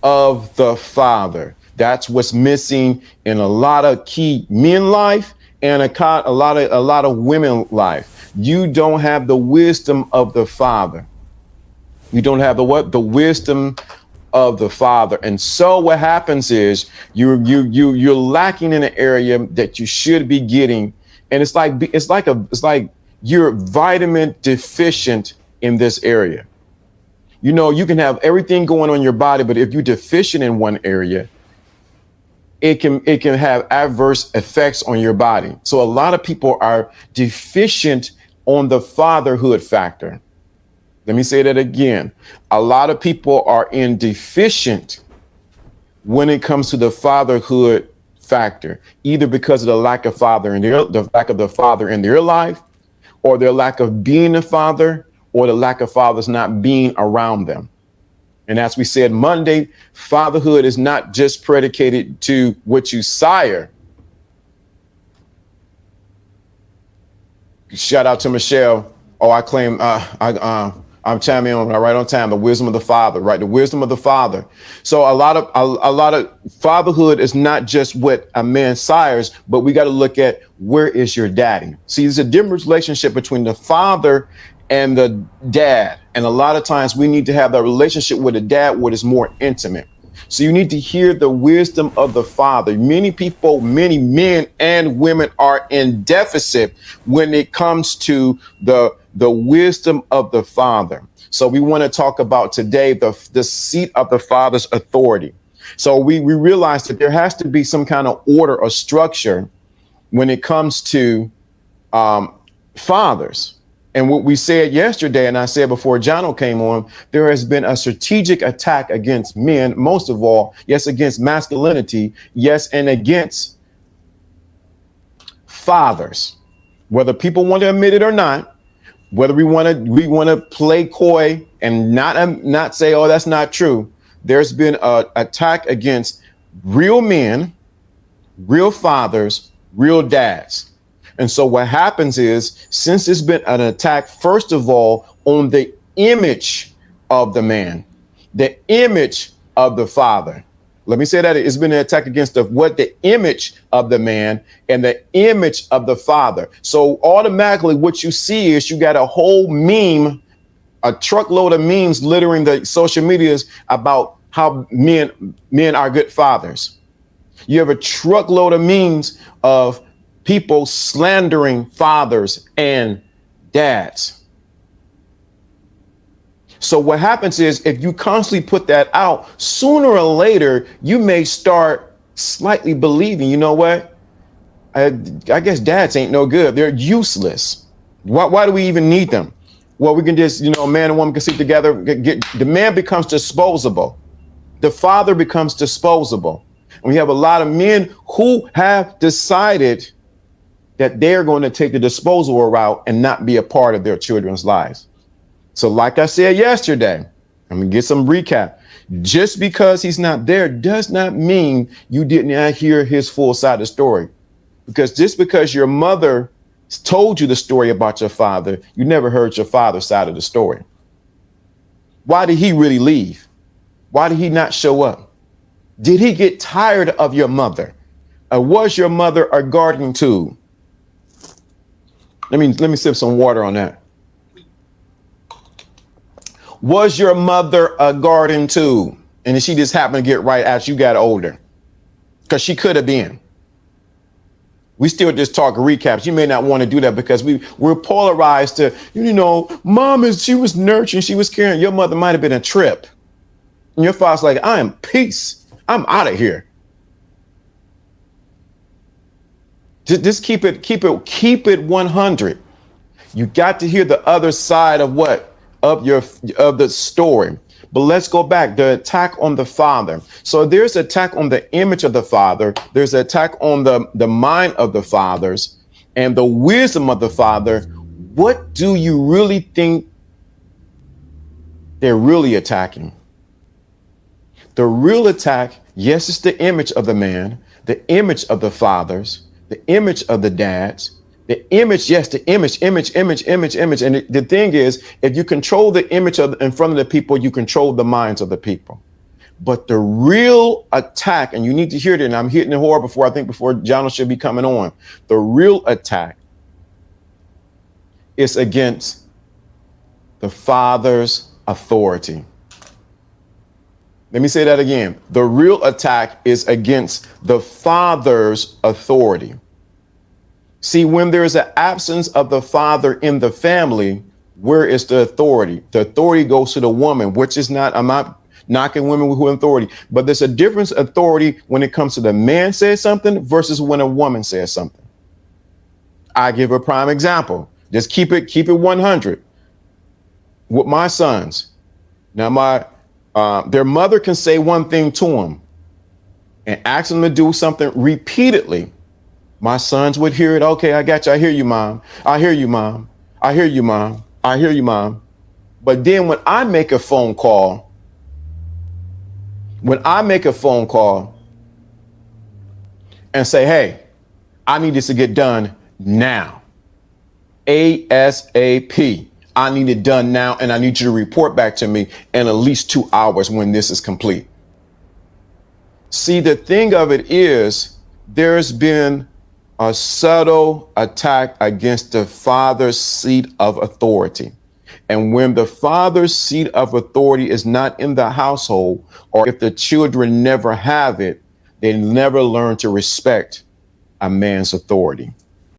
of the Father. That's what's missing in a lot of key men life and a lot of women life. You don't have the wisdom of the Father. You don't have the what? The wisdom of the Father. And so what happens is you're lacking in an area that you should be getting. And it's like you're vitamin deficient in this area. You know, you can have everything going on in your body, but if you're deficient in one area, it can have adverse effects on your body. So a lot of people are deficient on the fatherhood factor. Let me say that again. A lot of people are deficient when it comes to the fatherhood factor, either because of the lack of the lack of the father in their life, or their lack of being a father, or the lack of fathers not being around them. And as we said Monday, fatherhood is not just predicated to what you sire. Shout out to Michelle. Oh, I claim I'm chiming on right on time. The wisdom of the Father, right? The wisdom of the Father. So a lot of fatherhood is not just what a man sires, but we got to look at where is your daddy. See, there's a different relationship between the father and the dad. And a lot of times we need to have that relationship with the dad what is more intimate. So you need to hear the wisdom of the Father. Many people, many men and women are in deficit when it comes to the wisdom of the Father. So we want to talk about today the seat of the Father's authority. So we realize that there has to be some kind of order or structure when it comes to fathers. And what we said yesterday, and I said before Jono came on, there has been a strategic attack against men, most of all, yes, against masculinity, yes, and against fathers. Whether people want to admit it or not, whether we want to play coy and not say, oh, that's not true. There's been an attack against real men, real fathers, real dads. And so what happens is, since it's been an attack, first of all, on the image of the man, the image of the father. Let me say that it's been an attack against the image of the man and the image of the father. So automatically what you see is you got a whole meme, a truckload of memes littering the social medias about how men are good fathers. You have a truckload of memes of people slandering fathers and dads. So what happens is, if you constantly put that out, sooner or later, you may start slightly believing, you know what? I guess dads ain't no good. They're useless. Why do we even need them? Well, we can just, man and woman can sleep together. The man becomes disposable. The father becomes disposable. And we have a lot of men who have decided that they're going to take the disposable route and not be a part of their children's lives. So like I said yesterday, I'm going to get some recap. Just because he's not there does not mean you didn't hear his full side of the story. Because just because your mother told you the story about your father, you never heard your father's side of the story. Why did he really leave? Why did he not show up? Did he get tired of your mother? Or was your mother a garden tool? Let me sip some water on that. Was your mother a garden tool? And she just happened to get right as you got older? Because she could have been. We still just talk recaps. You may not want to do that because we're polarized to, she was nurturing, she was caring. Your mother might have been a trip. And your father's like, I am peace. I'm out of here. Just keep it 100. You got to hear the other side of of the story. But let's go back. The attack on the father. So there's attack on the image of the father. There's an attack on the mind of the fathers and the wisdom of the father. What do you really think they're really attacking? The real attack, yes, it's the image of the man, the image of the fathers, the image of the dads, the image, yes, the image. And the thing is, if you control the image in front of the people, you control the minds of the people. But the real attack, and you need to hear it, and I'm hitting the horror before John should be coming on. The real attack is against the father's authority. Let me say that again. The real attack is against the father's authority. See, when there's an absence of the father in the family, where is the authority? The authority goes to the woman, which is not, I'm not knocking women who have authority, but there's a difference authority when it comes to the man says something versus when a woman says something. I give a prime example. Just keep it 100 with my sons. Now, their mother can say one thing to them and ask them to do something repeatedly. My sons would hear it. Okay, I got you. I hear you, mom. I hear you, mom. I hear you, mom. I hear you, mom. But then when I make a phone call and say, hey, I need this to get done now. ASAP. I need it done now, and I need you to report back to me in at least 2 hours when this is complete. See, the thing of it is, there's been a subtle attack against the father's seat of authority. And when the father's seat of authority is not in the household, or if the children never have it, they never learn to respect a man's authority.